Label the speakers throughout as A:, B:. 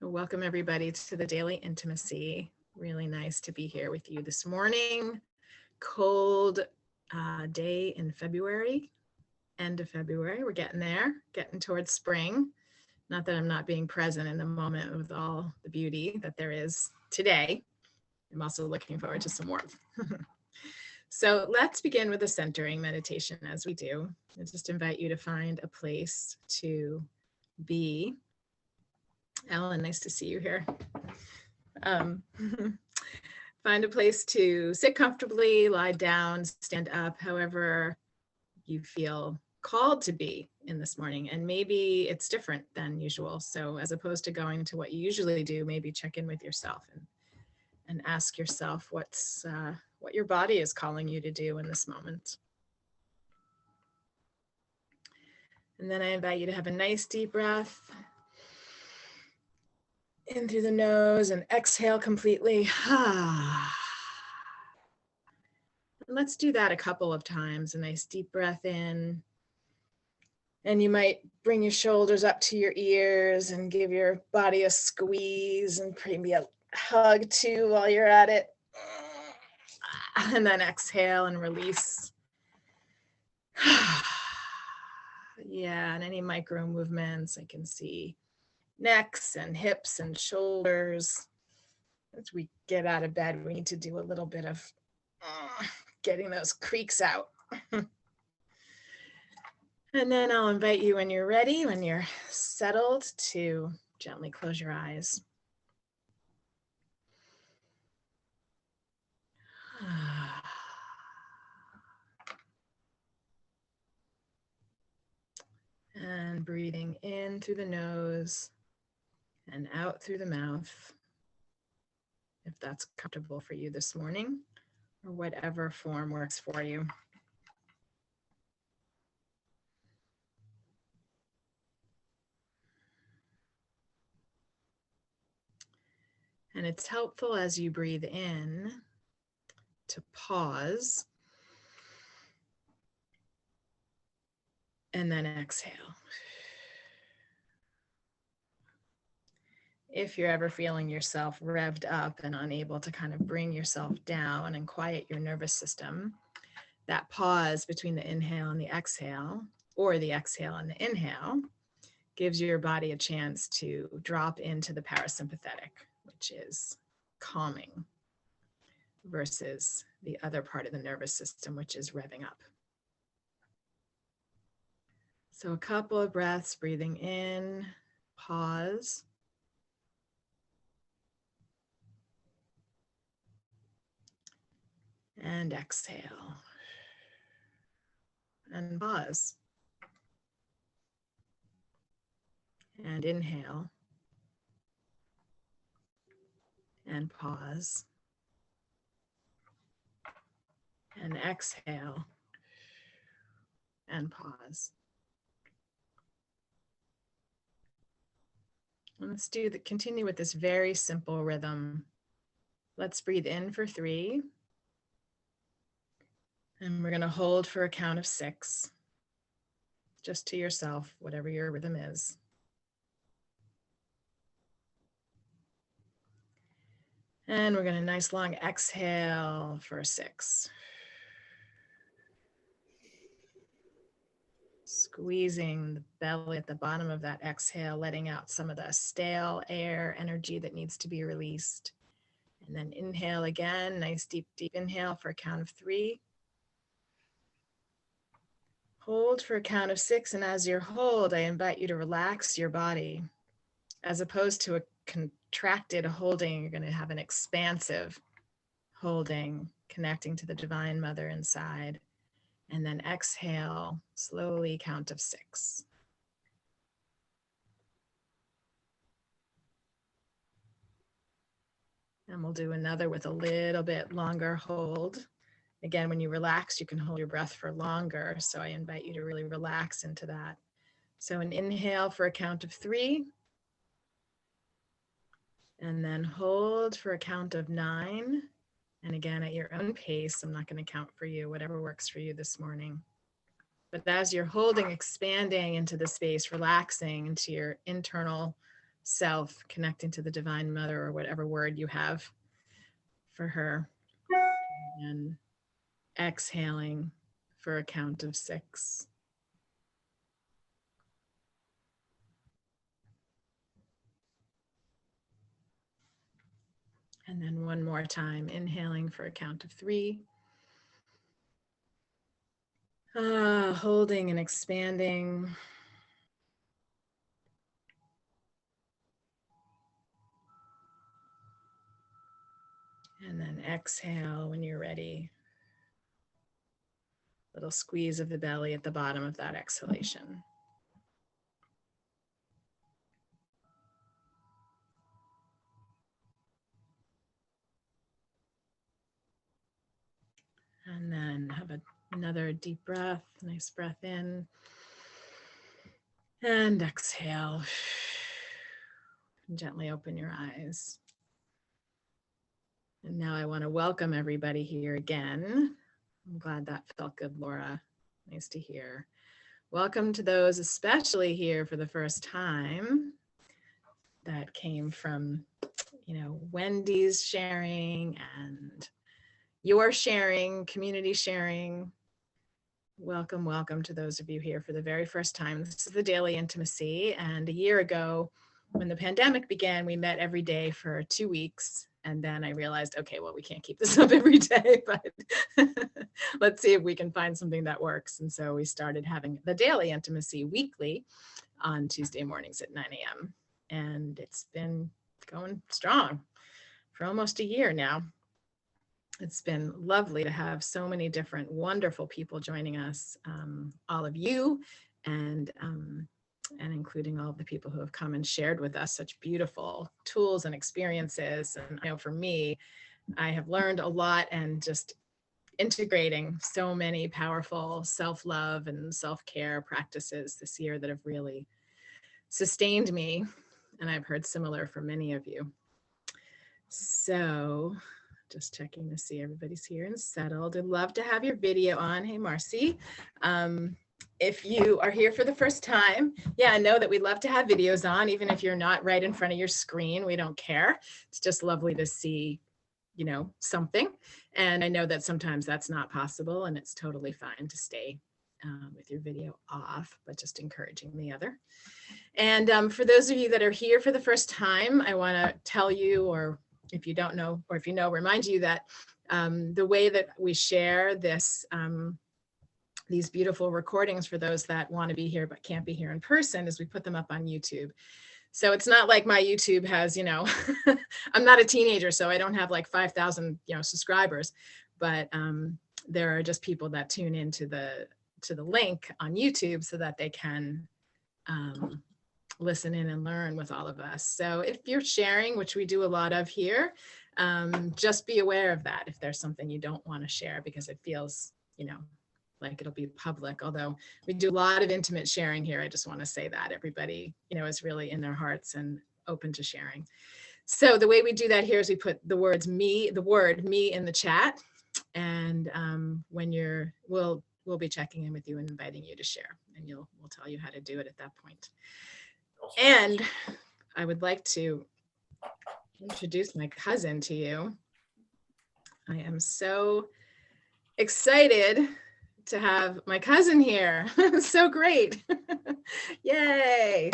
A: Welcome everybody to the Daily Intimacy. Really nice to be here with you this morning. Cold day in February, end of February. We're getting there, getting towards spring. Not that I'm not being present in the moment with all the beauty that there is today. I'm also looking forward to some warmth. So let's begin with a centering meditation as we do. I just invite you to find a place to be. Alan, nice to see you here. Find a place to sit comfortably, lie down, stand up, however you feel called to be in this morning. And maybe it's different than usual. So as opposed to going to what you usually do, maybe check in with yourself and ask yourself what your body is calling you to do in this moment. And then I invite you to have a nice deep breath in through the nose and exhale completely. And let's do that a couple of times. A nice deep breath in. And you might bring your shoulders up to your ears and give your body a squeeze and maybe a hug too while you're at it. And then exhale and release. Yeah, and any micro movements I can see. Necks and hips and shoulders. As we get out of bed, we need to do a little bit of getting those creaks out. And then I'll invite you when you're ready, when you're settled, to gently close your eyes. And breathing in through the nose and out through the mouth, if that's comfortable for you this morning, or whatever form works for you. And it's helpful as you breathe in to pause and then exhale. If you're ever feeling yourself revved up and unable to kind of bring yourself down and quiet your nervous system, that pause between the inhale and the exhale, or the exhale and the inhale, gives your body a chance to drop into the parasympathetic, which is calming, versus the other part of the nervous system, which is revving up. So a couple of breaths, breathing in, pause. And exhale. And pause. And inhale. And pause. And exhale. And pause. And let's continue with this very simple rhythm. Let's breathe in for 3. And we're going to hold for a count of 6. Just to yourself, whatever your rhythm is. And we're going to nice long exhale for 6. Squeezing the belly at the bottom of that exhale, letting out some of the stale air energy that needs to be released. And then inhale again, nice deep, deep inhale for a count of 3. Hold for a count of 6. And as you hold, I invite you to relax your body. As opposed to a contracted holding, you're going to have an expansive holding, connecting to the Divine Mother inside. And then exhale, slowly count of 6. And we'll do another with a little bit longer hold. Again, when you relax, you can hold your breath for longer. So I invite you to really relax into that. So an inhale for a count of 3. And then hold for a count of 9. And again, at your own pace, I'm not going to count for you, whatever works for you this morning. But as you're holding, expanding into the space, relaxing into your internal self, connecting to the Divine Mother, or whatever word you have for her. And exhaling for a count of 6. And then one more time, inhaling for a count of 3. Holding and expanding. And then exhale when you're ready. Little squeeze of the belly at the bottom of that exhalation. And then have another deep breath, nice breath in. And exhale. Gently open your eyes. And now I want to welcome everybody here again. I'm glad that felt good, Laura. Nice to hear. Welcome to those especially here for the first time. That came from, Wendy's sharing and your sharing, community sharing. Welcome, welcome to those of you here for the very first time. This is the Daily Intimacy. And a year ago, when the pandemic began, we met every day for 2 weeks. And then I realized, okay, well, we can't keep this up every day, but let's see if we can find something that works. And so we started having the Daily Intimacy weekly on Tuesday mornings at 9 a.m. And it's been going strong for almost a year now. It's been lovely to have so many different wonderful people joining us, all of you, and including all of the people who have come and shared with us such beautiful tools and experiences. And I know for me, I have learned a lot, and just integrating so many powerful self-love and self-care practices this year that have really sustained me. And I've heard similar from many of you. So just checking to see everybody's here and settled. I'd love to have your video on. Hey, Marcy. If you are here for the first time, I know that we'd love to have videos on, even if you're not right in front of your screen. We don't care. It's just lovely to see, something. And I know that sometimes that's not possible, and it's totally fine to stay with your video off, but just encouraging the other. And for those of you that are here for the first time, I want to tell you, or if you don't know, or if you know, remind you that the way that we share this, these beautiful recordings for those that want to be here but can't be here in person, is we put them up on YouTube. So it's not like my YouTube has, I'm not a teenager, so I don't have like 5,000, subscribers, but there are just people that tune into the link on YouTube so that they can listen in and learn with all of us. So if you're sharing, which we do a lot of here, just be aware of that if there's something you don't want to share, because it feels, like it'll be public. Although we do a lot of intimate sharing here, I just want to say that everybody, is really in their hearts and open to sharing. So the way we do that here is we put the word me in the chat, and when we'll be checking in with you and inviting you to share, and we'll tell you how to do it at that point. And I would like to introduce my cousin to you. I am so excited to have my cousin here. So great. Yay.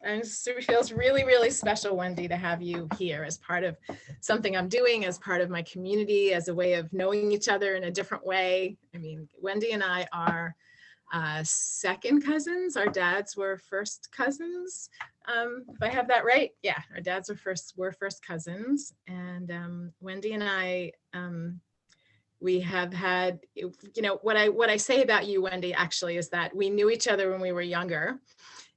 A: And it feels really, really special, Wendy, to have you here as part of something I'm doing, as part of my community, as a way of knowing each other in a different way. I mean, Wendy and I are second cousins. Our dads were first cousins. If I have that right. Yeah, our dads were first cousins. And Wendy and I, we have had, what I say about you, Wendy, actually, is that we knew each other when we were younger.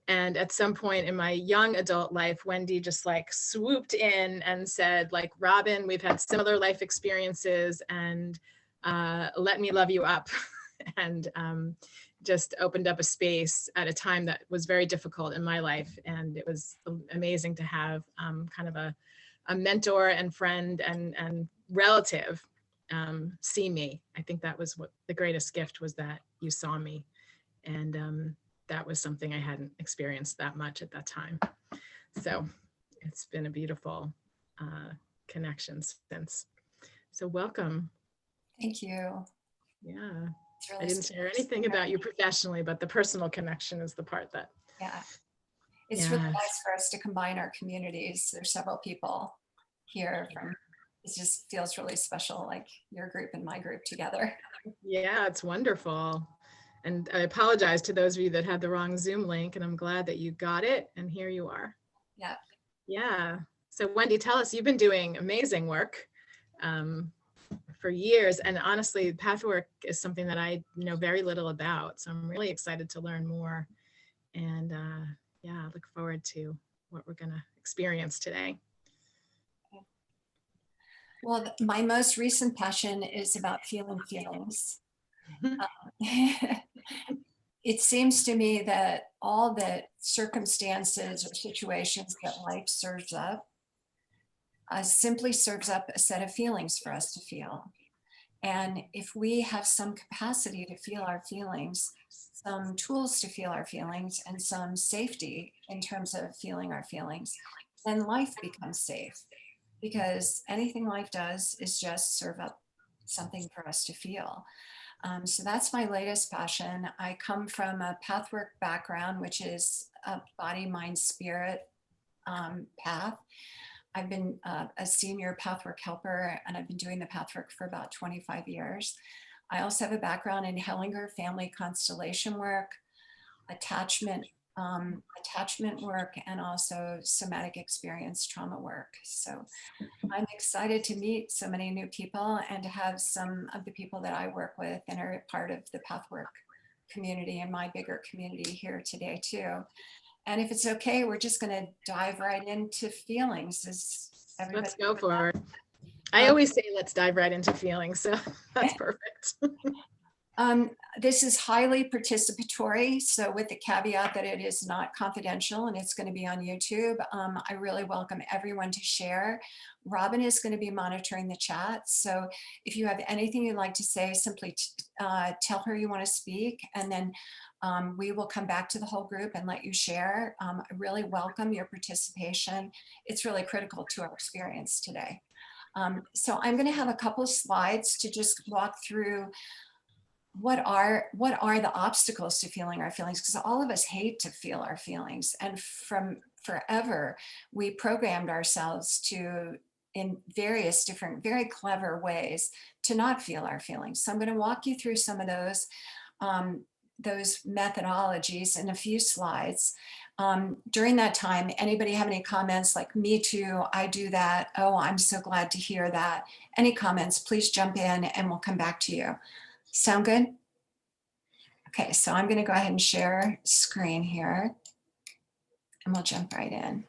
A: And at some point in my young adult life, Wendy just like swooped in and said, like, Robyn, we've had similar life experiences, and let me love you up. And just opened up a space at a time that was very difficult in my life. And it was amazing to have kind of a mentor and friend and relative see me. I think that was what the greatest gift was, that you saw me. And that was something I hadn't experienced that much at that time. So it's been a beautiful connection since. So welcome.
B: Thank you.
A: Yeah.
B: Really
A: I didn't share anything about you professionally, but the personal connection is the part that.
B: Yeah. It's really nice for us to combine our communities. There's several people here from, it just feels really special, like your group and my group together.
A: Yeah, it's wonderful. And I apologize to those of you that had the wrong Zoom link, and I'm glad that you got it. And here you are.
B: Yeah.
A: Yeah. So Wendy, tell us, you've been doing amazing work for years. And honestly, Pathwork is something that I know very little about. So I'm really excited to learn more. And yeah, look forward to what we're going to experience today.
B: Well, my most recent passion is about feeling feelings. It seems to me that all the circumstances or situations that life serves up simply serves up a set of feelings for us to feel. And if we have some capacity to feel our feelings, some tools to feel our feelings, and some safety in terms of feeling our feelings, then life becomes safe. Because anything life does is just serve up something for us to feel. So that's my latest passion. I come from a pathwork background, which is a body, mind, spirit path. I've been a senior Pathwork Helper, and I've been doing the pathwork for about 25 years. I also have a background in Hellinger Family Constellation work, attachment work, and also Somatic Experience trauma work. So I'm excited to meet so many new people and to have some of the people that I work with and are part of the Pathwork community and my bigger community here today too. And if it's okay, we're just going to dive right into feelings.
A: Let's go for it. I always say, let's dive right into feelings. So that's perfect.
B: This is highly participatory. So with the caveat that it is not confidential and it's going to be on YouTube, I really welcome everyone to share. Robyn is going to be monitoring the chat. So if you have anything you'd like to say, simply tell her you want to speak, and then we will come back to the whole group and let you share. I really welcome your participation. It's really critical to our experience today. So I'm going to have a couple slides to just walk through what are the obstacles to feeling our feelings, because all of us hate to feel our feelings, and from forever we programmed ourselves to, in various different very clever ways, to not feel our feelings. So I'm going to walk you through some of those methodologies in a few slides. During that time, anybody have any comments like, me too, I do that, oh, I'm so glad to hear that? Any comments, please jump in and we'll come back to you. Sound good? Okay, so I'm going to go ahead and share screen here and we'll jump right in.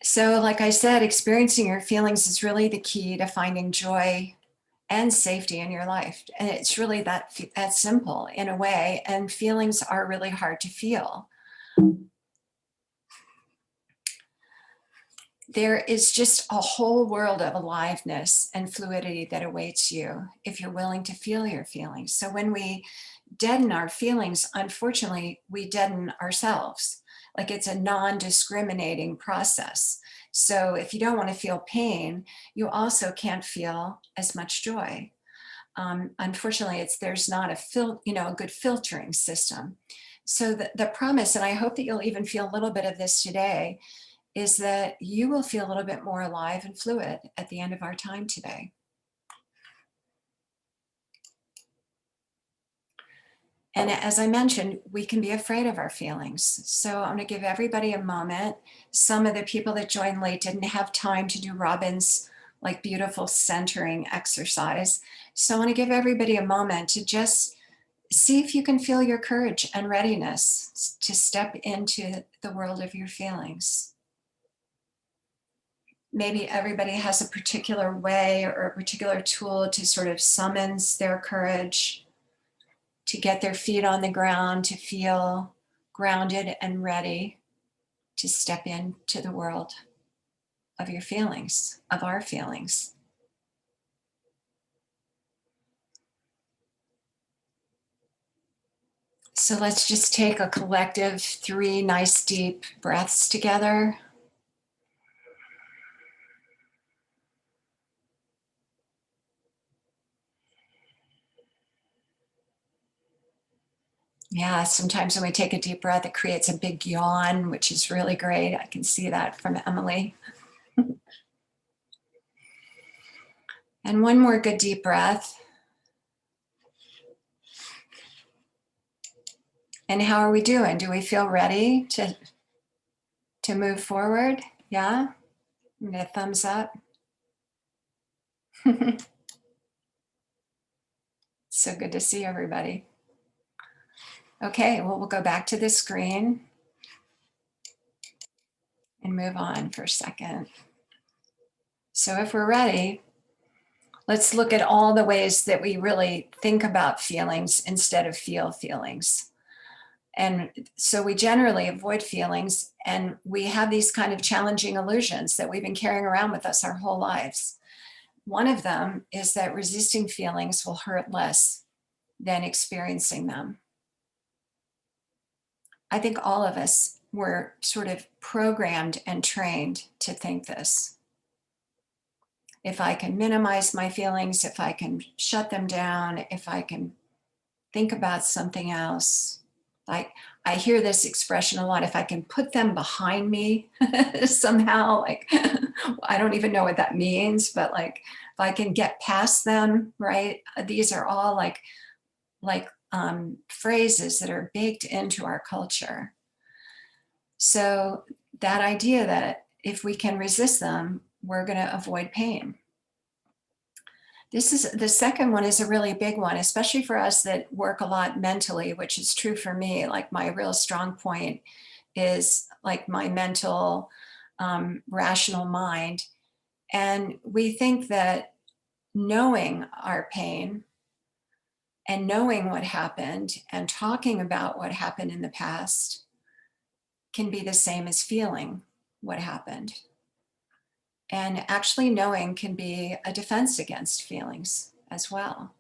B: So like I said, experiencing your feelings is really the key to finding joy and safety in your life. And it's really that simple in a way, and feelings are really hard to feel. There is just a whole world of aliveness and fluidity that awaits you if you're willing to feel your feelings. So when we deaden our feelings, unfortunately, we deaden ourselves. Like, it's a non-discriminating process. So if you don't want to feel pain, you also can't feel as much joy. Unfortunately, there's not a good filtering system. So the promise, and I hope that you'll even feel a little bit of this today, is that you will feel a little bit more alive and fluid at the end of our time today. And as I mentioned, we can be afraid of our feelings. So I'm going to give everybody a moment. Some of the people that joined late didn't have time to do Robyn's beautiful centering exercise. So I want to give everybody a moment to just see if you can feel your courage and readiness to step into the world of your feelings. Maybe everybody has a particular way or a particular tool to sort of summons their courage, to get their feet on the ground, to feel grounded and ready to step into the world of your feelings, of our feelings. So let's just take a collective 3 nice deep breaths together. Yeah, sometimes when we take a deep breath, it creates a big yawn, which is really great. I can see that from Emily. And one more good deep breath. And how are we doing? Do we feel ready to move forward? Yeah? I'm gonna thumbs up. So good to see everybody. Okay, well, we'll go back to the screen and move on for a second. So if we're ready, let's look at all the ways that we really think about feelings instead of feel feelings. And so we generally avoid feelings, and we have these kind of challenging illusions that we've been carrying around with us our whole lives. One of them is that resisting feelings will hurt less than experiencing them. I think all of us were sort of programmed and trained to think this. If I can minimize my feelings, if I can shut them down, if I can think about something else, like I hear this expression a lot, if I can put them behind me somehow, like I don't even know what that means, but like if I can get past them, right? These are all like phrases that are baked into our culture. So that idea that if we can resist them, we're going to avoid pain. This is the second one is a really big one, especially for us that work a lot mentally, which is true for me. Like my real strong point is like my mental, rational mind. And we think that knowing our pain and knowing what happened and talking about what happened in the past can be the same as feeling what happened. And actually knowing can be a defense against feelings as well.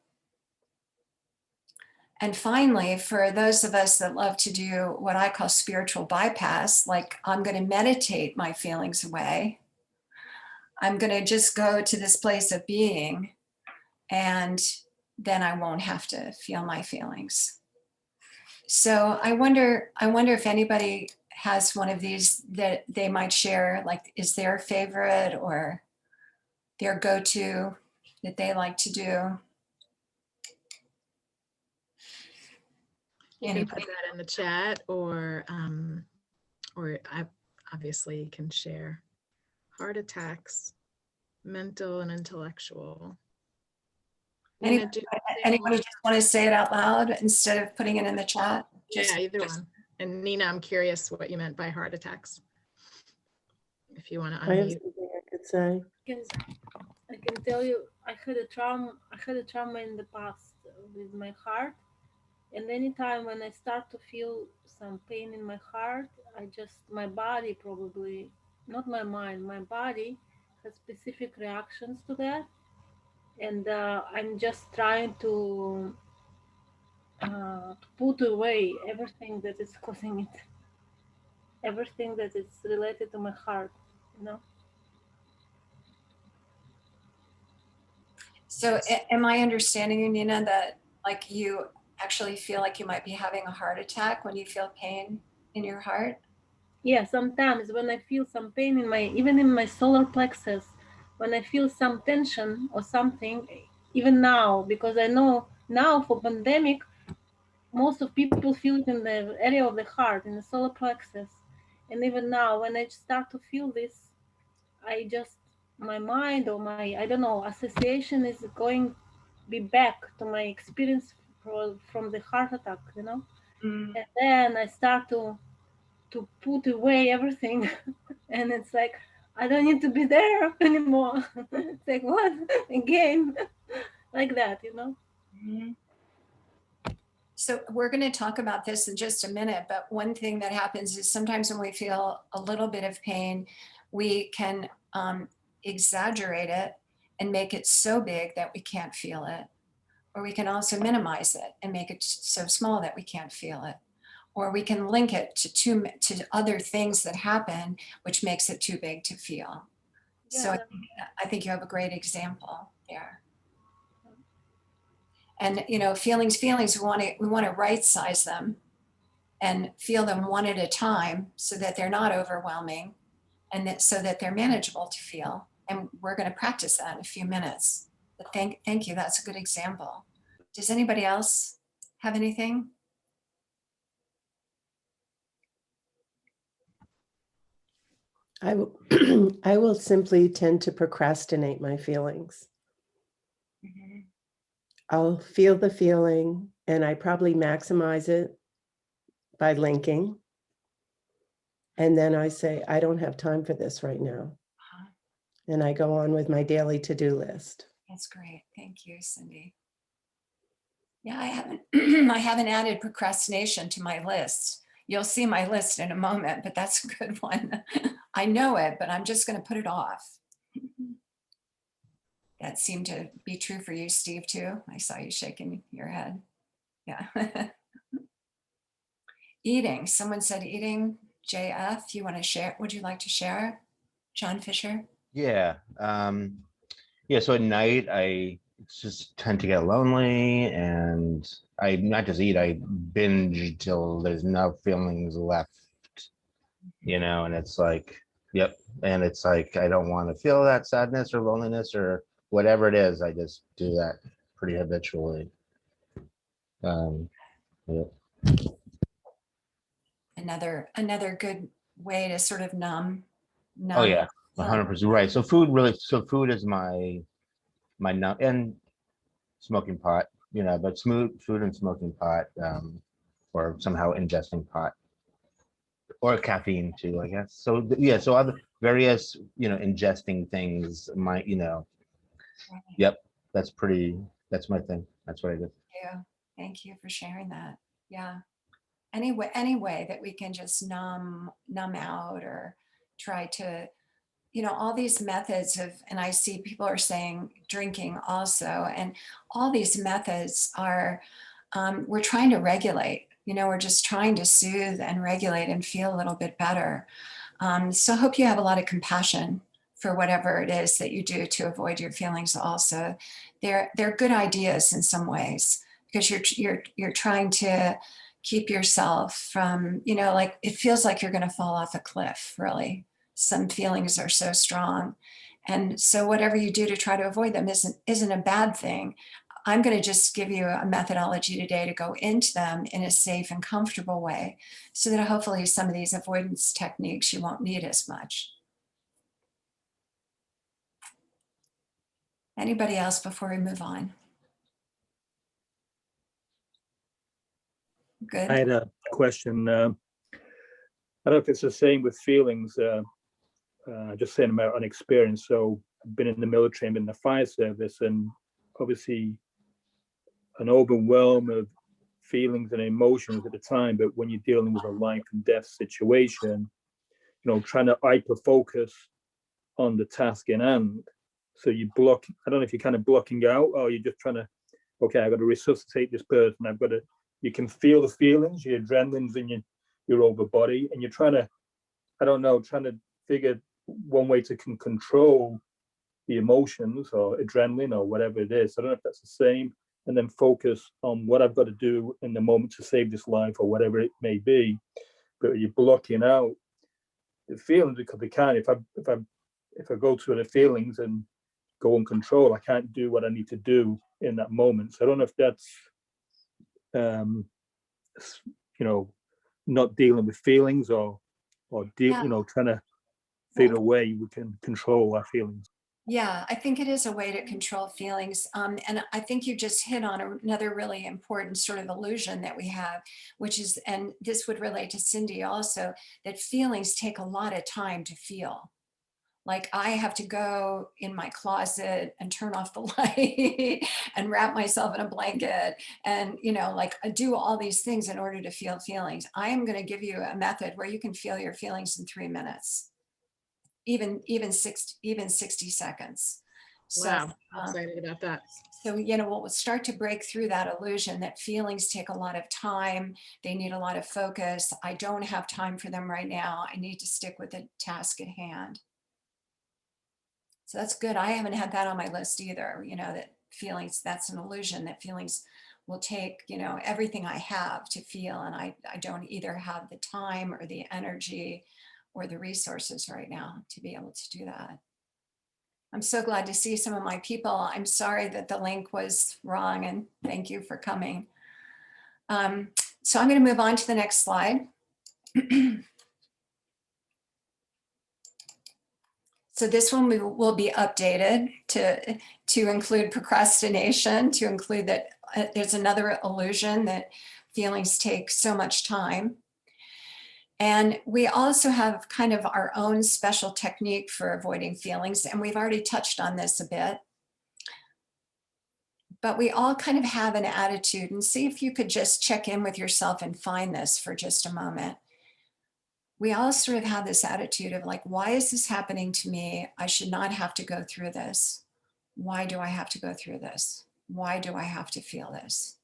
B: And finally, for those of us that love to do what I call spiritual bypass, like I'm going to meditate my feelings away. I'm going to just go to this place of being, and then I won't have to feel my feelings. So I wonder if anybody has one of these that they might share, like is their favorite or their go-to that they like to do.
A: You can put that in the chat, or I obviously can share. Heart attacks, mental and intellectual.
B: Anybody just want to say it out loud instead of putting it in the chat?
A: Yeah, either one. And Nina, I'm curious what you meant by heart attacks. If you want to unmute.
C: I have something I could say.
D: I can tell you, I had a trauma in the past with my heart. And anytime when I start to feel some pain in my heart, my body probably, not my mind, my body has specific reactions to that. And I'm just trying to put away everything that is causing it, everything that is related to my heart, you know?
B: So am I understanding you, Nina, that like you actually feel like you might be having a heart attack when you feel pain in your heart?
D: Yeah, sometimes when I feel some pain even in my solar plexus, when I feel some tension or something, even now, because I know now for pandemic, most of people feel it in the area of the heart, in the solar plexus. And even now, when I start to feel this, my mind or I don't know, association is going be back to my experience from the heart attack, you know?
B: Mm.
D: And then I start to put away everything. And it's like, I don't need to be there anymore. It's like, what? Again? Like that, you know?
B: Mm-hmm. So we're going to talk about this in just a minute, but one thing that happens is sometimes when we feel a little bit of pain, we can exaggerate it and make it so big that we can't feel it. or we can also minimize it and make it so small that we can't feel it. Or we can link it to other things that happen, which makes it too big to feel.
D: Yeah,
B: So I think you have a great example there. And feelings, we want to right size them and feel them one at a time so that they're not overwhelming and so that they're manageable to feel. And we're going to practice that in a few minutes. But thank you. That's a good example. Does anybody else have anything?
C: I will simply tend to procrastinate my feelings.
B: Mm-hmm.
C: I'll feel the feeling and I probably maximize it by linking. And then I say, I don't have time for this right now. And I go on with my daily to-do list.
B: That's great. Thank you, Cindy. Yeah, I haven't I haven't added procrastination to my list. You'll see my list in a moment, but that's a good one. I know it, but I'm just going to put it off. That seemed to be true for you, Steve, too. I saw you shaking your head. Yeah. Eating. Someone said eating. JF, you want to share? Would you like to share? John Fisher?
E: Yeah. Yeah. So at night, I just tend to get lonely, and I not just eat, I binge till there's no feelings left, and it's like, yep. And it's like, I don't want to feel that sadness or loneliness or whatever it is. I just do that pretty habitually. Yeah.
B: Another good way to sort of numb.
E: Oh yeah, 100% right. So food is my numb, and smoking pot, but food and smoking pot, or somehow ingesting pot, or caffeine too, I guess. So yeah, so other various, ingesting things might, yep, that's my thing. That's what I do.
B: Yeah, thank you for sharing that. Yeah. Any way that we can just numb out or try to, all these methods of, and I see people are saying drinking also, and all these methods are, we're trying to regulate, we're just trying to soothe and regulate and feel a little bit better. So I hope you have a lot of compassion for whatever it is that you do to avoid your feelings also. They're good ideas in some ways, because you're trying to keep yourself from, like it feels like you're going to fall off a cliff, really. Some feelings are so strong. And so whatever you do to try to avoid them isn't a bad thing. I'm going to just give you a methodology today to go into them in a safe and comfortable way, so that hopefully some of these avoidance techniques you won't need as much. Anybody else before we move on? Good.
F: I had a question. I don't know if it's the same with feelings. Just saying about an experience. So I've been in the military, I've been in the fire service, and obviously an overwhelm of feelings and emotions at the time. But when you're dealing with a life and death situation, trying to hyper focus on the task in hand. So you block, I don't know if you're kind of blocking out, or you're just trying to, okay, I've got to resuscitate this person. You can feel the feelings, your adrenaline's in your over body, and you're trying to figure one way to control the emotions or adrenaline or whatever it is. I don't know if that's the same. And then focus on what I've got to do in the moment to save this life or whatever it may be. But you're blocking out the feelings, because they can't. If I go through the feelings and go on control, I can't do what I need to do in that moment. So I don't know if that's not dealing with feelings or trying to figure a way we can control our feelings.
B: Yeah, I think it is a way to control feelings. And I think you just hit on another really important sort of illusion that we have, which is, and this would relate to Cindy also, that feelings take a lot of time to feel. Like I have to go in my closet and turn off the light and wrap myself in a blanket and, like do all these things in order to feel feelings. I am going to give you a method where you can feel your feelings in 3 minutes. Even 60 seconds.
A: Wow, I'm excited about that.
B: So, we'll start to break through that illusion that feelings take a lot of time. They need a lot of focus. I don't have time for them right now. I need to stick with the task at hand. So that's good. I haven't had that on my list either, that feelings, that's an illusion, that feelings will take, everything I have to feel. And I don't either have the time or the energy or the resources right now to be able to do that. I'm so glad to see some of my people. I'm sorry that the link was wrong, and thank you for coming. So I'm going to move on to the next slide. So this one will be updated to include procrastination, to include that there's another illusion that feelings take so much time. And we also have kind of our own special technique for avoiding feelings. And we've already touched on this a bit. But we all kind of have an attitude, and see if you could just check in with yourself and find this for just a moment. We all sort of have this attitude of like, why is this happening to me? I should not have to go through this. Why do I have to go through this? Why do I have to feel this?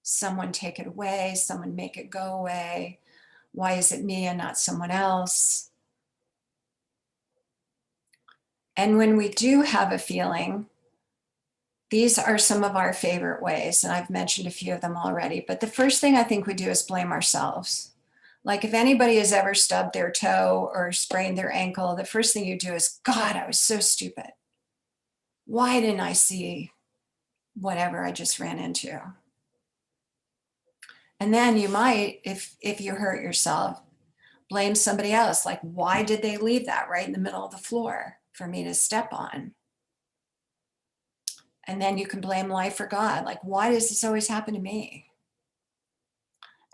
B: Someone take it away, someone make it go away. Why is it me and not someone else? And when we do have a feeling, these are some of our favorite ways, and I've mentioned a few of them already, but the first thing I think we do is blame ourselves. Like if anybody has ever stubbed their toe or sprained their ankle, the first thing you do is, God, I was so stupid. Why didn't I see whatever I just ran into? And then you might, if you hurt yourself, blame somebody else. Like, why did they leave that right in the middle of the floor for me to step on? And then you can blame life or God. Like, why does this always happen to me?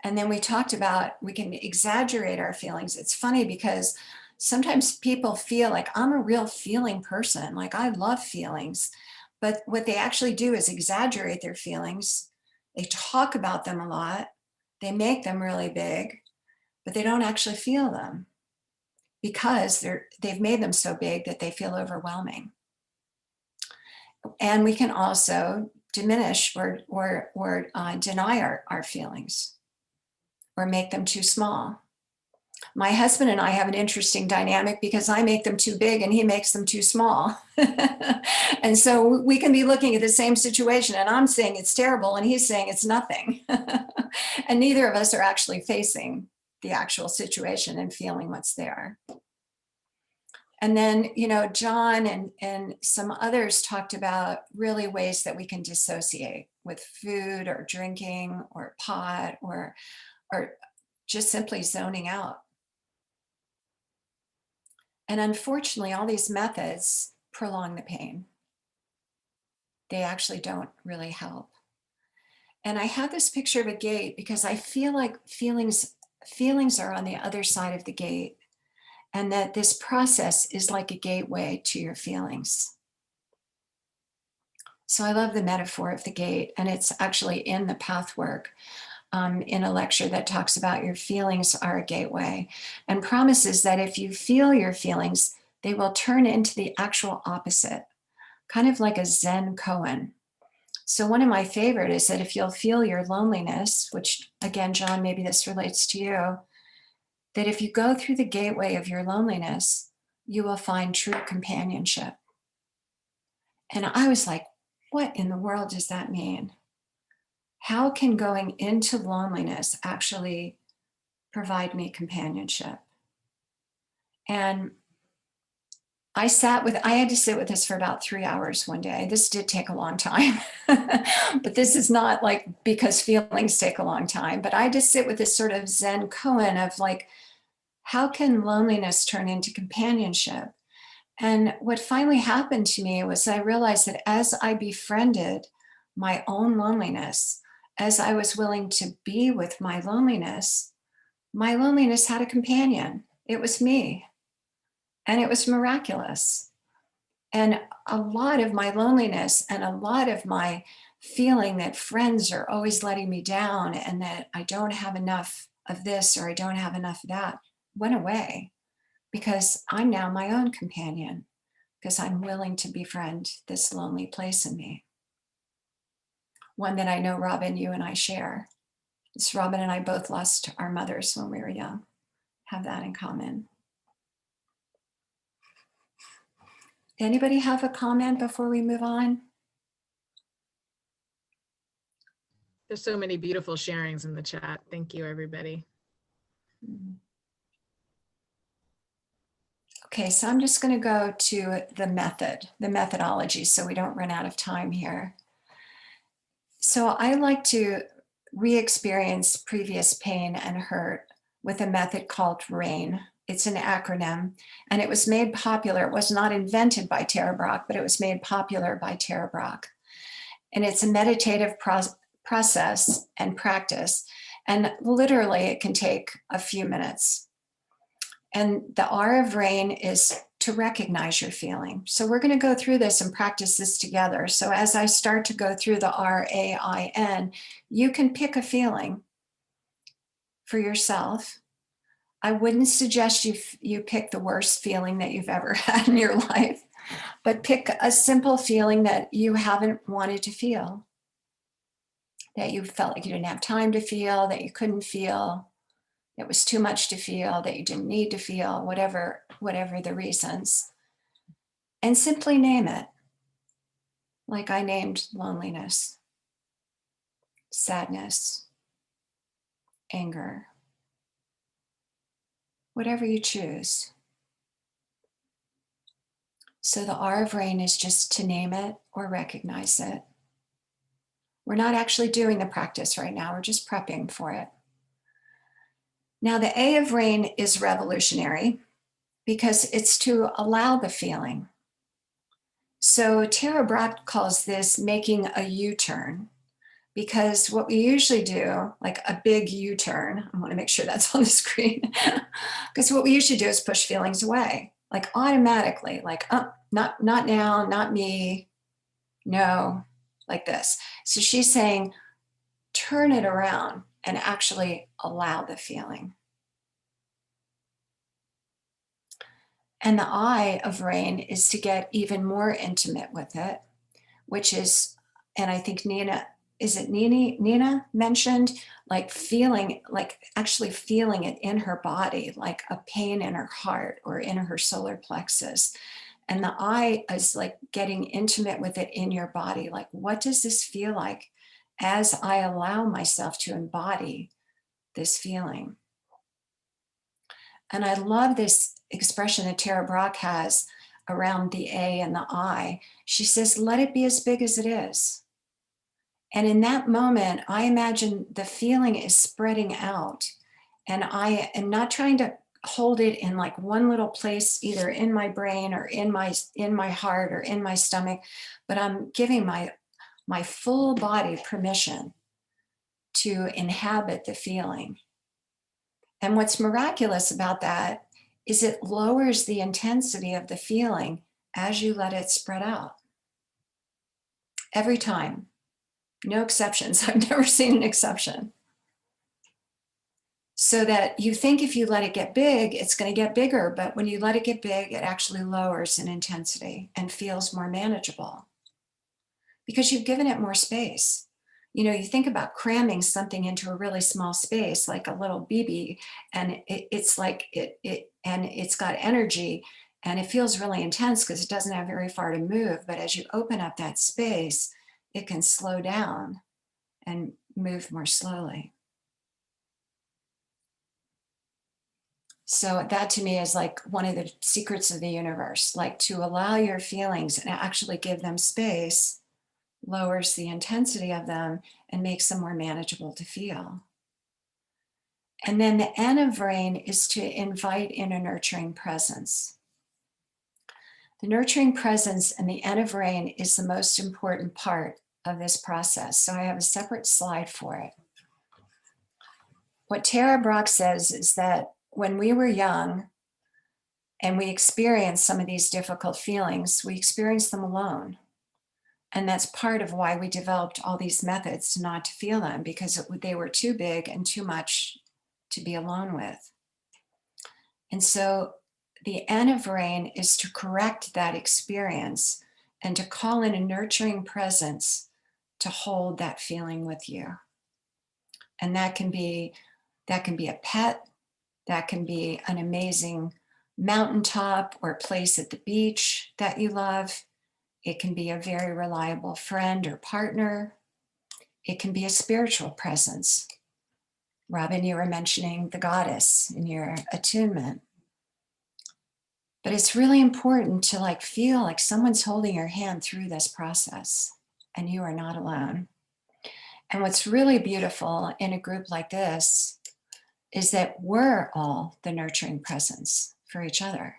B: And then we talked about, we can exaggerate our feelings. It's funny because sometimes people feel like I'm a real feeling person. Like I love feelings, but what they actually do is exaggerate their feelings. They talk about them a lot. They make them really big, but they don't actually feel them because they've made them so big that they feel overwhelming. And we can also diminish or deny our feelings or make them too small. My husband and I have an interesting dynamic because I make them too big and he makes them too small. And so we can be looking at the same situation and I'm saying it's terrible and he's saying it's nothing. And neither of us are actually facing the actual situation and feeling what's there. And then, John and some others talked about really ways that we can dissociate with food or drinking or pot or just simply zoning out. And unfortunately, all these methods prolong the pain. They actually don't really help. And I have this picture of a gate because I feel like feelings are on the other side of the gate, and that this process is like a gateway to your feelings. So I love the metaphor of the gate, and it's actually in the Pathwork, in a lecture that talks about your feelings are a gateway and promises that if you feel your feelings, they will turn into the actual opposite, kind of like a Zen koan. So one of my favorite is that if you'll feel your loneliness, which again, John, maybe this relates to you, that if you go through the gateway of your loneliness, you will find true companionship. And I was like, what in the world does that mean? How can going into loneliness actually provide me companionship? And I had to sit with this for about 3 hours one day. This did take a long time, but this is not like because feelings take a long time, but I just sit with this sort of Zen koan of like, how can loneliness turn into companionship? And what finally happened to me was I realized that as I befriended my own loneliness, as I was willing to be with my loneliness had a companion. It was me. And it was miraculous. And a lot of my loneliness and a lot of my feeling that friends are always letting me down and that I don't have enough of this or I don't have enough of that went away because I'm now my own companion, because I'm willing to befriend this lonely place in me. one that I know, Robyn, you and I share. It's Robyn and I both lost our mothers when we were young, have that in common. Anybody have a comment before we move on?
A: There's so many beautiful sharings in the chat. Thank you, everybody.
B: Okay, so I'm just going to go to the methodology, so we don't run out of time here. So I like to re-experience previous pain and hurt with a method called RAIN. It's an acronym, and it was made popular. It was not invented by Tara Brach, but it was made popular by Tara Brach. And it's a meditative process and practice. And literally, it can take a few minutes. And the R of RAIN is to recognize your feeling. So we're going to go through this and practice this together. So as I start to go through the RAIN, you can pick a feeling for yourself. I wouldn't suggest you pick the worst feeling that you've ever had in your life, but pick a simple feeling that you haven't wanted to feel, that you felt like you didn't have time to feel, that you couldn't feel, it was too much to feel, that you didn't need to feel, whatever the reasons. And simply name it. Like I named loneliness, sadness, anger, whatever you choose. So the R of RAIN is just to name it or recognize it. We're not actually doing the practice right now, we're just prepping for it. Now the A of RAIN is revolutionary because it's to allow the feeling. So Tara Brach calls this making a U-turn, because what we usually do, like a big U-turn, I want to make sure that's on the screen, because what we usually do is push feelings away, like automatically, like, oh, not now, not me, no, like this. So she's saying, turn it around and actually allow the feeling. And the I of RAIN is to get even more intimate with it, which is, and I think Nina mentioned, like feeling, like actually feeling it in her body, like a pain in her heart or in her solar plexus. And the I is like getting intimate with it in your body. Like, what does this feel like as I allow myself to embody this feeling? And I love this expression that Tara Brach has around the A and the I. She says, let it be as big as it is. And in that moment, I imagine the feeling is spreading out. And I am not trying to hold it in like one little place, either in my brain or in my heart or in my stomach, but I'm giving my full body permission to inhabit the feeling. And what's miraculous about that is it lowers the intensity of the feeling as you let it spread out. Every time. No exceptions. I've never seen an exception. So that you think if you let it get big, it's going to get bigger. But when you let it get big, it actually lowers in intensity and feels more manageable because you've given it more space. You know, you think about cramming something into a really small space, like a little BB, and it's like and it's got energy and it feels really intense because it doesn't have very far to move. But as you open up that space, it can slow down and move more slowly. So that to me is like one of the secrets of the universe, like to allow your feelings and actually give them space lowers the intensity of them and makes them more manageable to feel. And then the N of RAIN is to invite in a nurturing presence. The nurturing presence and the N of RAIN is the most important part of this process. So I have a separate slide for it. What Tara Brach says is that when we were young and we experienced some of these difficult feelings, we experienced them alone. And that's part of why we developed all these methods not to feel them, because they were too big and too much to be alone with. And so the N of RAIN is to correct that experience and to call in a nurturing presence to hold that feeling with you. And that can be a pet, that can be an amazing mountaintop or place at the beach that you love. It can be a very reliable friend or partner. It can be a spiritual presence. Robyn, you were mentioning the goddess in your attunement. But it's really important to like feel like someone's holding your hand through this process and you are not alone. And what's really beautiful in a group like this is that we're all the nurturing presence for each other.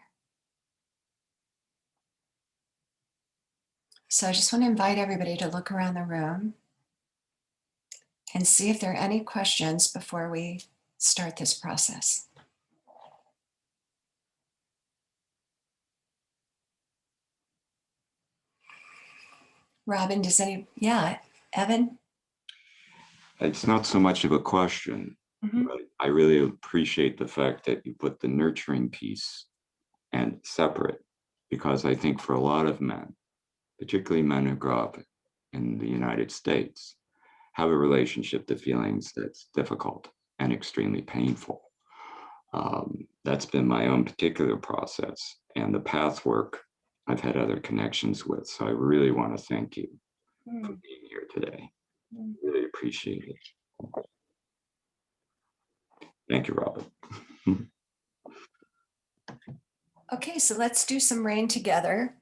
B: So I just want to invite everybody to look around the room and see if there are any questions before we start this process. Robyn, Evan?
G: It's not so much of a question, but I really appreciate the fact that you put the nurturing piece and separate, because I think for a lot of men, particularly men who grow up in the United States, have a relationship to feelings that's difficult and extremely painful. That's been my own particular process, and the path work I've had other connections with. So I really want to thank you for being here today. Really appreciate it. Thank you, Robyn.
B: Okay, so let's do some rain together.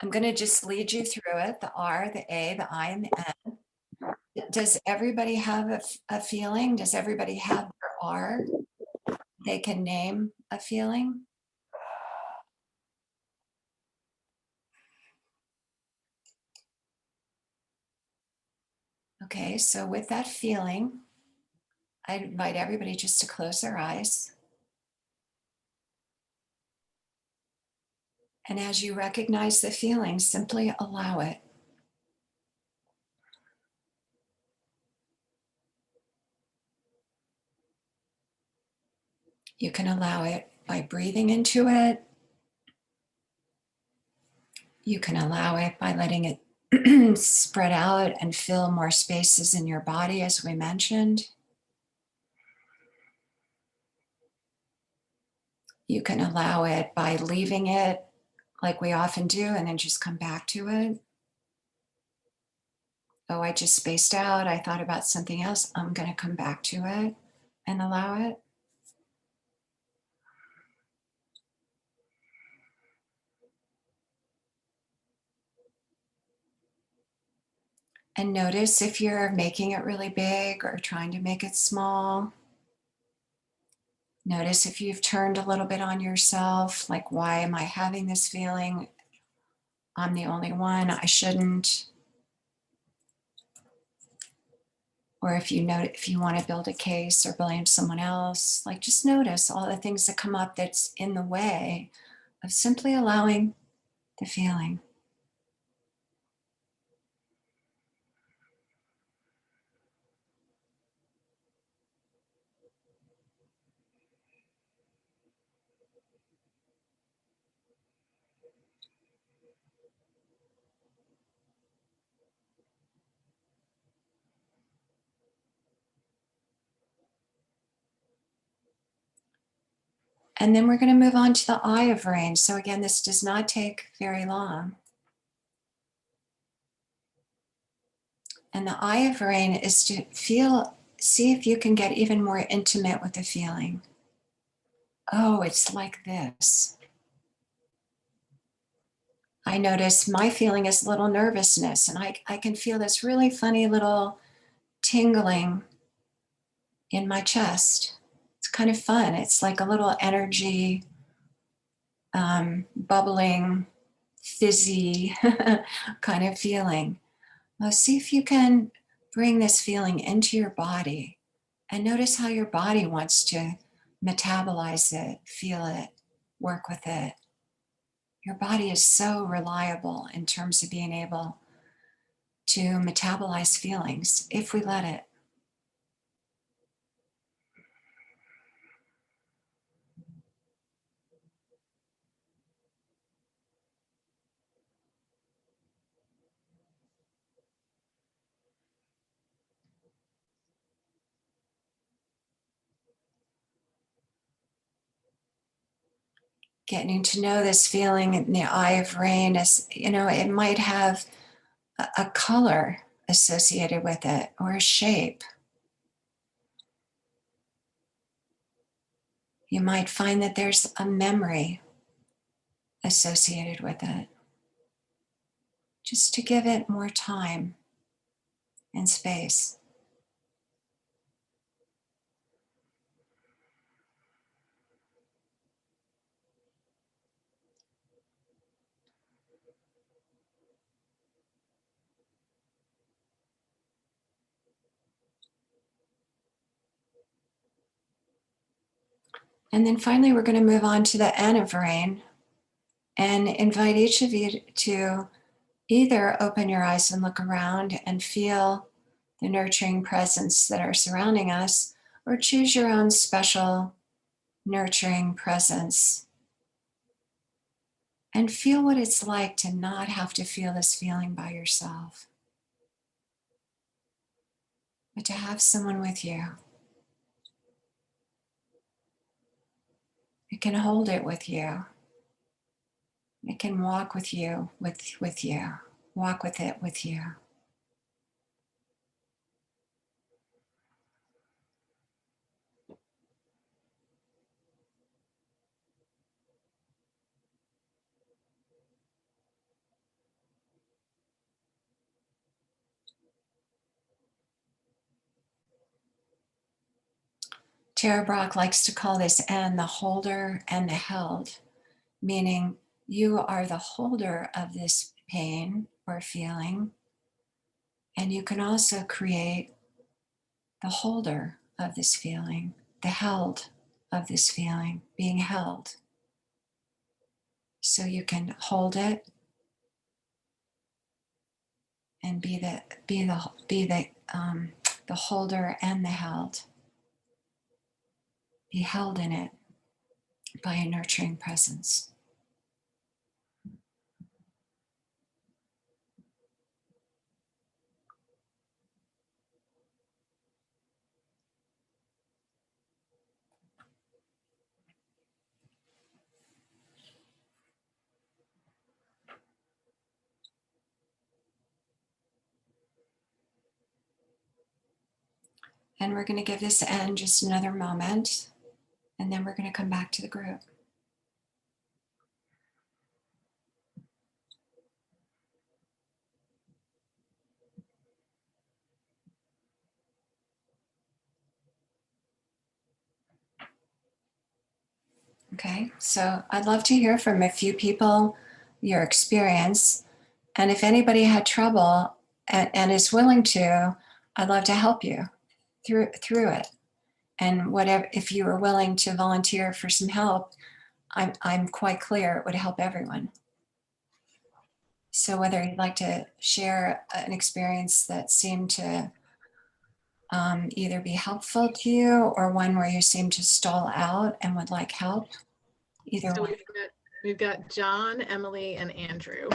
B: I'm going to just lead you through it, the R, the A, the I, and the N. Does everybody have a feeling? Does everybody have their R? They can name a feeling. Okay, so with that feeling, I invite everybody just to close their eyes. And as you recognize the feeling, simply allow it. You can allow it by breathing into it. You can allow it by letting it spread out and fill more spaces in your body, as we mentioned. You can allow it by leaving it like we often do and then just come back to it. Oh, I just spaced out. I thought about something else. I'm going to come back to it and allow it. And notice if you're making it really big or trying to make it small. Notice if you've turned a little bit on yourself, like, why am I having this feeling? I'm the only one, I shouldn't. Or if you want to build a case or blame someone else, like just notice all the things that come up that's in the way of simply allowing the feeling. And then we're going to move on to the I of rain. So again, this does not take very long. And the I of rain is to see if you can get even more intimate with the feeling. Oh, it's like this. I notice my feeling is a little nervousness, and I can feel this really funny little tingling in my chest. It's kind of fun. It's like a little energy, bubbling, fizzy kind of feeling. Now see if you can bring this feeling into your body and notice how your body wants to metabolize it, feel it, work with it. Your body is so reliable in terms of being able to metabolize feelings if we let it. getting to know this feeling in the eye of rain as, you know, it might have a color associated with it or a shape. You might find that there's a memory associated with it. Just to give it more time and space. And then finally, we're going to move on to the N of rain and invite each of you to either open your eyes and look around and feel the nurturing presence that are surrounding us, or choose your own special nurturing presence and feel what it's like to not have to feel this feeling by yourself, but to have someone with you. It can hold it with you. It can walk with you, with you. Walk with it with you. Tara Brach likes to call this N the holder and the held, meaning you are the holder of this pain or feeling, and you can also create the holder of this feeling, the held of this feeling, being held. So you can hold it and be the holder and the held. Be held in it by a nurturing presence. And we're going to give this end just another moment, and then we're going to come back to the group. Okay, so I'd love to hear from a few people, your experience, and if anybody had trouble and is willing to, I'd love to help you through it. And whatever, if you are willing to volunteer for some help, I'm quite clear it would help everyone. So whether you'd like to share an experience that seemed to either be helpful to you or one where you seem to stall out and would like help, either
A: So
B: one.
A: we've got John, Emily, and Andrew.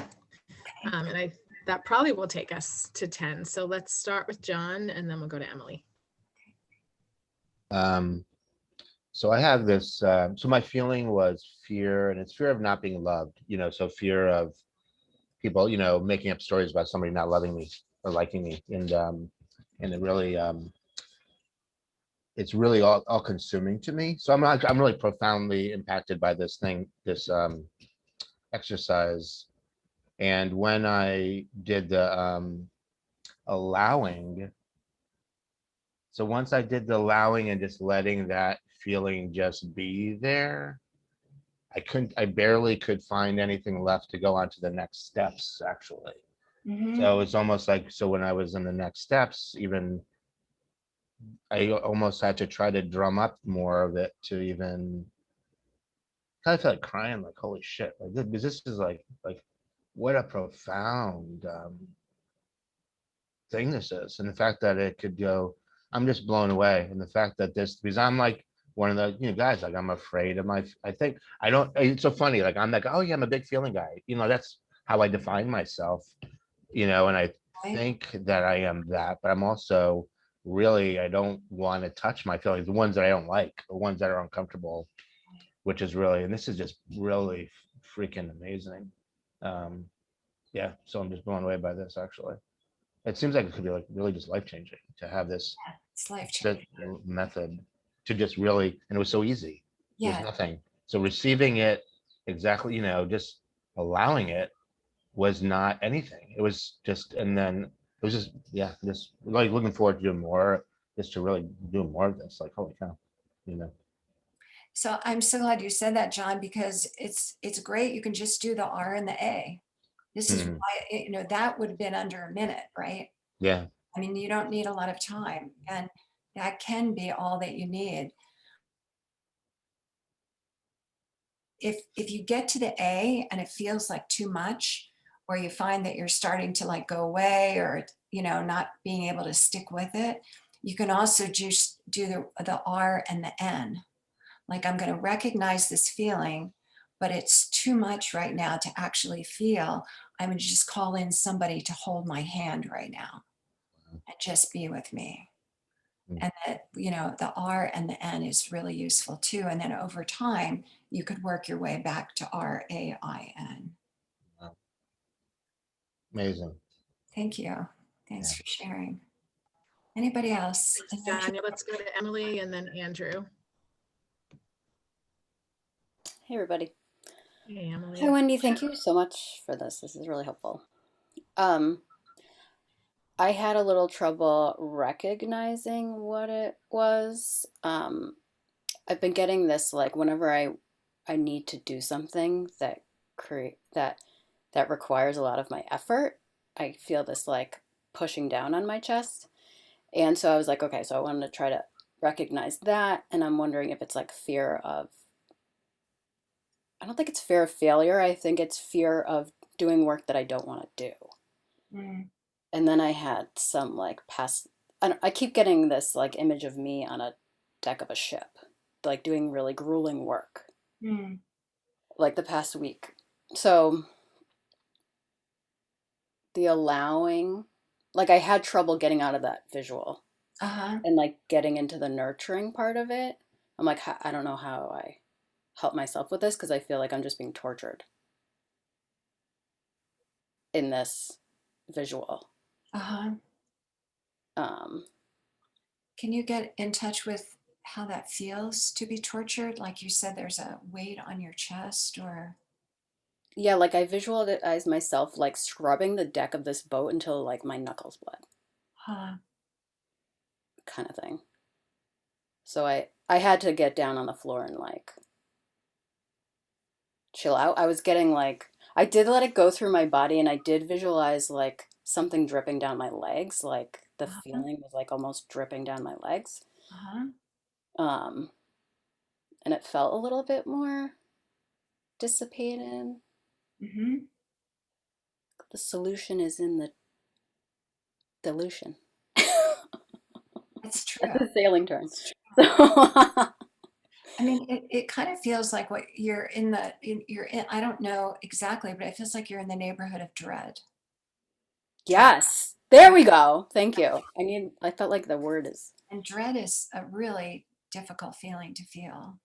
A: And that probably will take us to 10. So let's start with John and then we'll go to Emily.
E: So I have this, so my feeling was fear, and it's fear of not being loved, you know, so fear of people, you know, making up stories about somebody not loving me or liking me. And it really, it's really all consuming to me. So I'm really profoundly impacted by this exercise. And when I did the allowing, so once I did the allowing and just letting that feeling just be there, I barely could find anything left to go on to the next steps, actually.
B: Mm-hmm.
E: So it's almost like, so when I was in the next steps, even I almost had to try to drum up more of it to even kind of feel like crying, like, holy shit, like this is like what a profound thing this is. And the fact that it could go, I'm just blown away. And the fact that because I'm like one of the, you know, guys, like I'm afraid of it's so funny. Like I'm like, oh yeah, I'm a big feeling guy. You know, that's how I define myself, you know, and I think that I am that, but I'm also really, I don't want to touch my feelings, the ones that I don't like, the ones that are uncomfortable. which is really, and this is just really freaking amazing. Yeah, so I'm just blown away by this, actually. It seems like it could be like really just life-changing to have this
B: It's life-changing.
E: method to just really, and it was so easy. There's
B: Yeah,
E: nothing. So receiving it exactly, you know, just allowing it was not anything. It was just, and then it was just, yeah, just like looking forward to doing more, just to really do more of this. Like, holy cow, you know.
B: so I'm so glad you said that, John, because it's great. You can just do the R and the A. This is
E: Mhm.
B: why, you know, that would have been under a minute, right?
E: Yeah.
B: I mean, you don't need a lot of time, and that can be all that you need. If you get to the A and it feels like too much, or you find that you're starting to like go away, or you know, not being able to stick with it, you can also just do the R and the N. Like, I'm going to recognize this feeling, but it's too much right now to actually feel. I'm going to just call in somebody to hold my hand right now and just be with me.
E: Mm.
B: And that, you know, the R and the N is really useful too. And then over time, you could work your way back to RAIN.
E: Wow. Amazing.
B: Thank you. Thanks
E: Yeah.
B: for sharing. Anybody else?
A: Thanks, Daniel. Let's go to Emily and then Andrew.
H: Hey, everybody.
A: Hey, Emily.
H: Hi, Wendy. Thank you so much for this. This is really helpful. I had a little trouble recognizing what it was. I've been getting this like whenever I need to do something that that requires a lot of my effort, I feel this like pushing down on my chest. And so I was like, okay, so I wanted to try to recognize that, and I'm wondering if it's like fear of, I don't think it's fear of failure. I think it's fear of doing work that I don't want to do.
B: Mm,
H: And then I had some like past, I keep getting this like image of me on a deck of a ship, like doing really grueling work,
B: mm,
H: like the past week. So the allowing, like I had trouble getting out of that visual
B: uh-huh.
H: and like getting into the nurturing part of it. I'm like, I don't know how I help myself with this because I feel like I'm just being tortured in this visual.
B: Uh-huh.
H: Um,
B: Can you get in touch with how that feels to be tortured? Like you said, there's a weight on your chest, or
H: yeah, like I visualize myself like scrubbing the deck of this boat until like my knuckles bled,
B: huh?
H: kind of thing. So I had to get down on the floor and like chill out. I was getting like, I did let it go through my body, and I did visualize like something dripping down my legs, like the
B: Uh-huh.
H: feeling was like almost dripping down my legs.
B: Uh-huh.
H: Um, and it felt a little bit more dissipated.
B: Mm-hmm.
H: The solution is in the dilution.
B: That's true.
H: That's a sailing term. So
B: I mean, it kind of feels like what you're in you're in, I don't know exactly, but it feels like you're in the neighborhood of dread.
H: yes, there we go. Thank you. I felt like the word is,
B: And dread is a really difficult feeling to feel.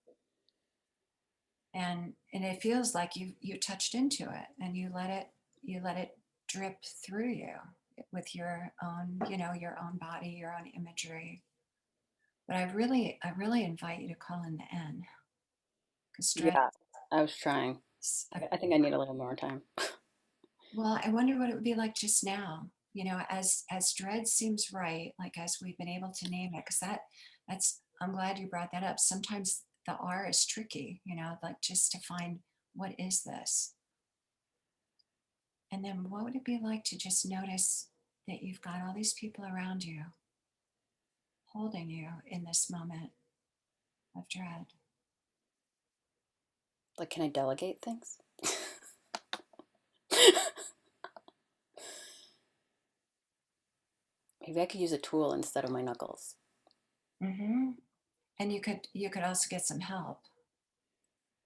B: And it feels like you touched into it and you let it drip through you with your own, you know, your own body, your own imagery. But I really invite you to call in the N, because dread
H: yeah, I was trying.
B: is
H: I think I need a little more time.
B: well, I wonder what it would be like just now, you know, as dread seems right, like as we've been able to name it, because that's I'm glad you brought that up. Sometimes the R is tricky, you know, like just to find what is this. And then what would it be like to just notice that you've got all these people around you holding you in this moment of dread?
H: Like, can I delegate things? Maybe I could use a tool instead of my knuckles.
B: Mm-hmm. And you could also get some help.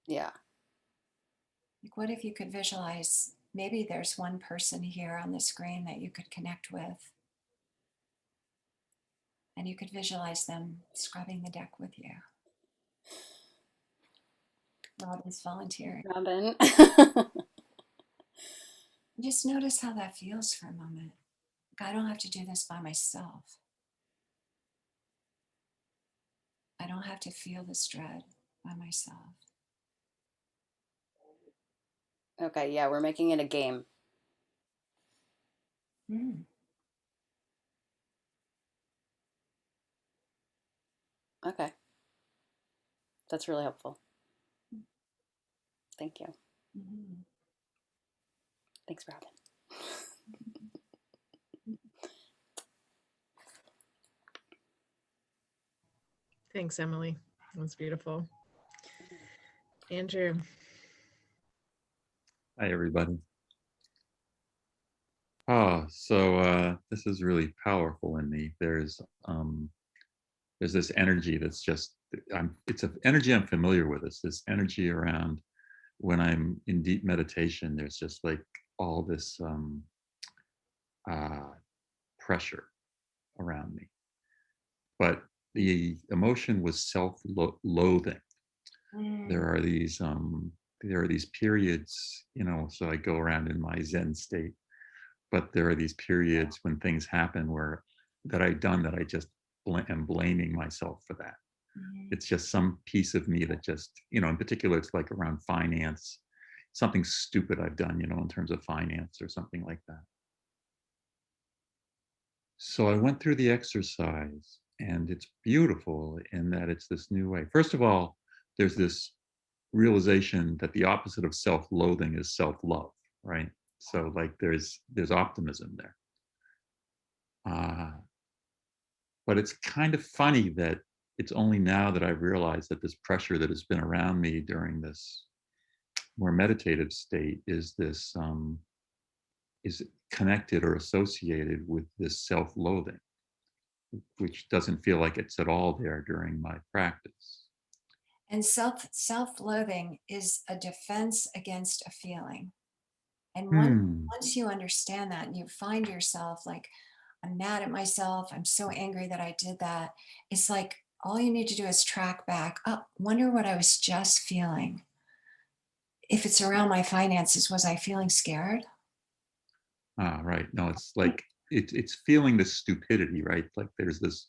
H: Yeah.
B: Like, what if you could visualize, maybe there's one person here on the screen that you could connect with, and you could visualize them scrubbing the deck with you. Robyn's volunteering.
H: Robyn.
B: Just notice how that feels for a moment. I don't have to do this by myself. I don't have to feel this dread by myself.
H: Okay, yeah, we're making it a game.
B: Mm.
H: Okay. That's really helpful. Thank you.
B: Mm-hmm.
H: Thanks, Robyn.
A: Thanks, Emily. That was beautiful. Andrew.
I: Hi, everybody. So this is really powerful in me. There's this energy that's just, it's an energy I'm familiar with. It's this energy around when I'm in deep meditation. There's just like all this pressure around me. But the emotion was self-loathing. There are these periods, so I go around in my Zen state, but there are these periods when things happen that I've done that I just am blaming myself for that. It's just some piece of me that just, in particular, it's like around finance, something stupid I've done, in terms of finance or something like that. So I went through the exercise, and it's beautiful in that it's this new way. First of all, there's this realization that the opposite of self-loathing is self-love, right? So like there's optimism there. But it's kind of funny that it's only now that I've realized that this pressure that has been around me during this more meditative state is connected or associated with this self-loathing, which doesn't feel like it's at all there during my practice.
B: And self-loathing is a defense against a feeling. And once you understand that and you find yourself like, I'm mad at myself, I'm so angry that I did that, it's like all you need to do is track back. Oh, wonder what I was just feeling. If it's around my finances, was I feeling scared?
I: Right. No, it's like it's feeling the stupidity, right? Like there's this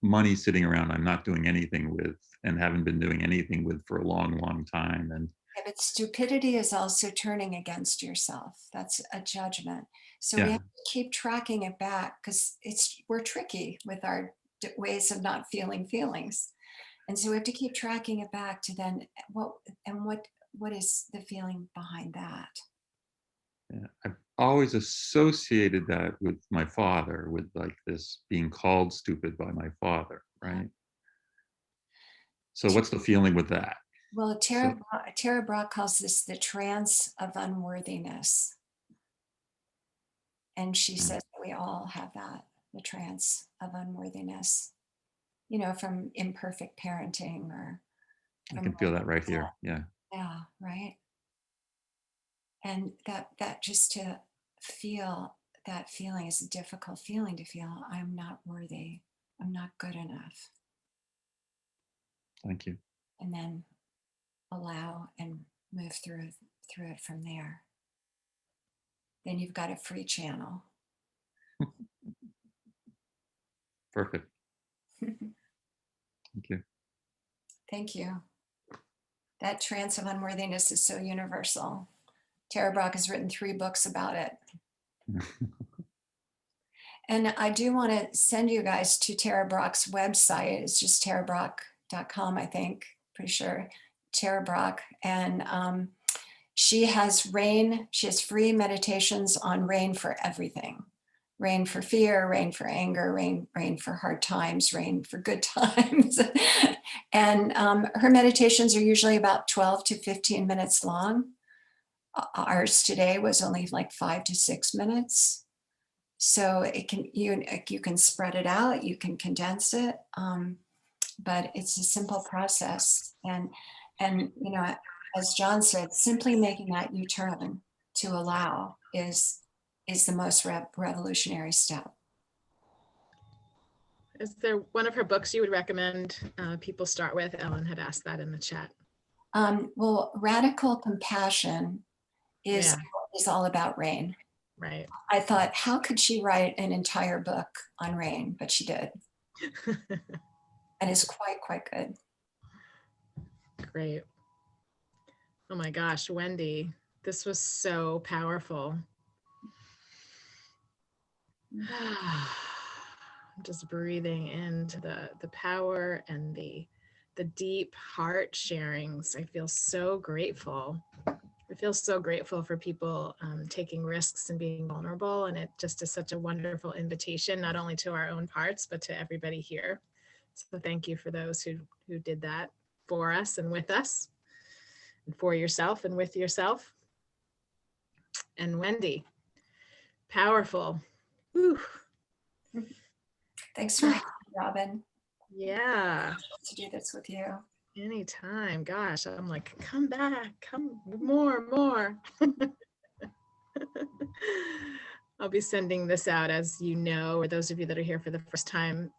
I: money sitting around I'm not doing anything with and haven't been doing anything with for a long, long time. And
B: yeah, but stupidity is also turning against yourself. That's a judgment. So
I: yeah.
B: we have to keep tracking it back because we're tricky with our ways of not feeling feelings. And so we have to keep tracking it back to then what is the feeling behind that?
I: Yeah, I've always associated that with my father, with like this being called stupid by my father, right? So what's the feeling with that?
B: Well, Tara Brach calls this the trance of unworthiness. And she says that we all have that, the trance of unworthiness, from imperfect parenting or.
I: I can feel that right here. Yeah.
B: Yeah, right. And that just to feel that feeling is a difficult feeling to feel. I'm not worthy. I'm not good enough.
I: Thank you.
B: And then allow and move through it from there. Then you've got a free channel.
I: Perfect. Thank you.
B: Thank you. That trance of unworthiness is so universal. Tara Brach has written 3 books about it. And I do want to send you guys to Tara Brach's website. It's just tarabrach.com, I think, pretty sure. Tara Brach. And she has free meditations on rain for everything. Rain for fear, rain for anger, rain for hard times, rain for good times. And her meditations are usually about 12 to 15 minutes long. Ours today was only like 5 to 6 minutes. So you can spread it out, you can condense it, but it's a simple process. And as John said, simply making that U-turn to allow is the most revolutionary step.
A: Is there one of her books you would recommend people start with? Ellen had asked that in the chat.
B: Well, radical compassion is all about rain.
A: Right.
B: I thought, how could she write an entire book on rain? But she did. And it's quite good.
A: Great. Oh my gosh, Wendy, this was so powerful. I'm just breathing into the power and the deep heart sharings. I feel so grateful. I feel so grateful for people taking risks and being vulnerable. And it just is such a wonderful invitation, not only to our own parts, but to everybody here. So thank you for those who did that for us and with us, and for yourself and with yourself. And Wendy, powerful. Whew.
B: Thanks for having me, Robyn.
A: Yeah.
B: To do this with you.
A: Anytime. Gosh, I'm like, come back, come more. I'll be sending this out, as you know, or those of you that are here for the first time.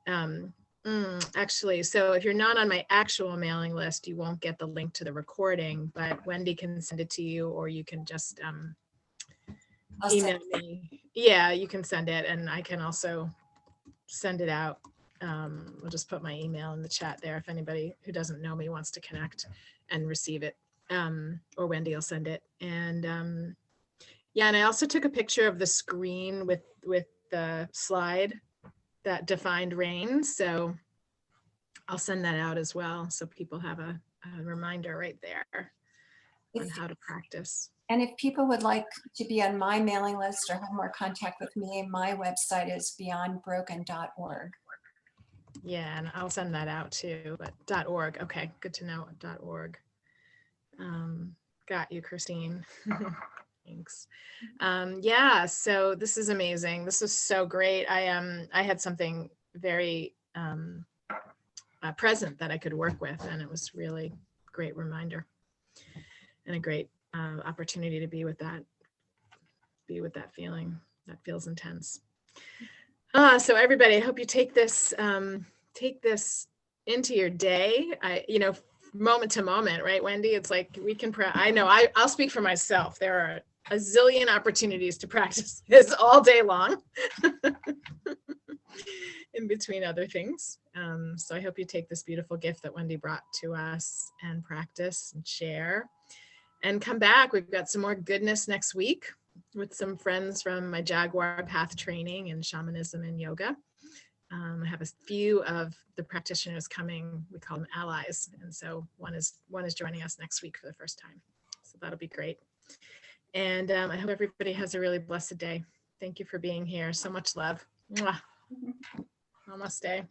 A: Actually, so if you're not on my actual mailing list, you won't get the link to the recording, but Wendy can send it to you, or you can just email me. Yeah, you can send it, and I can also send it out. We'll just put my email in the chat there if anybody who doesn't know me wants to connect and receive it, or Wendy will send it. And yeah, and I also took a picture of the screen with the slide that defined rain, so I'll send that out as well, so people have a reminder right there on how to practice.
B: And if people would like to be on my mailing list or have more contact with me, my website is beyondbroken.org.
A: Yeah, and I'll send that out too, but .org. Okay, good to know. .org. Got you, Christine. Thanks. Yeah, so this is amazing. This was so great. I had something very present that I could work with, and it was really a great reminder and a great opportunity to be with that feeling that feels intense. So everybody, I hope you take this into your day. Moment to moment, right, Wendy? It's like we can, I know I'll speak for myself. There are a zillion opportunities to practice this all day long in between other things. So I hope you take this beautiful gift that Wendy brought to us and practice and share and come back. We've got some more goodness next week with some friends from my Jaguar Path training and shamanism and yoga. I have a few of the practitioners coming. We call them allies, and so one is joining us next week for the first time. So that'll be great. And I hope everybody has a really blessed day. Thank you for being here. So much love. Mwah. Namaste.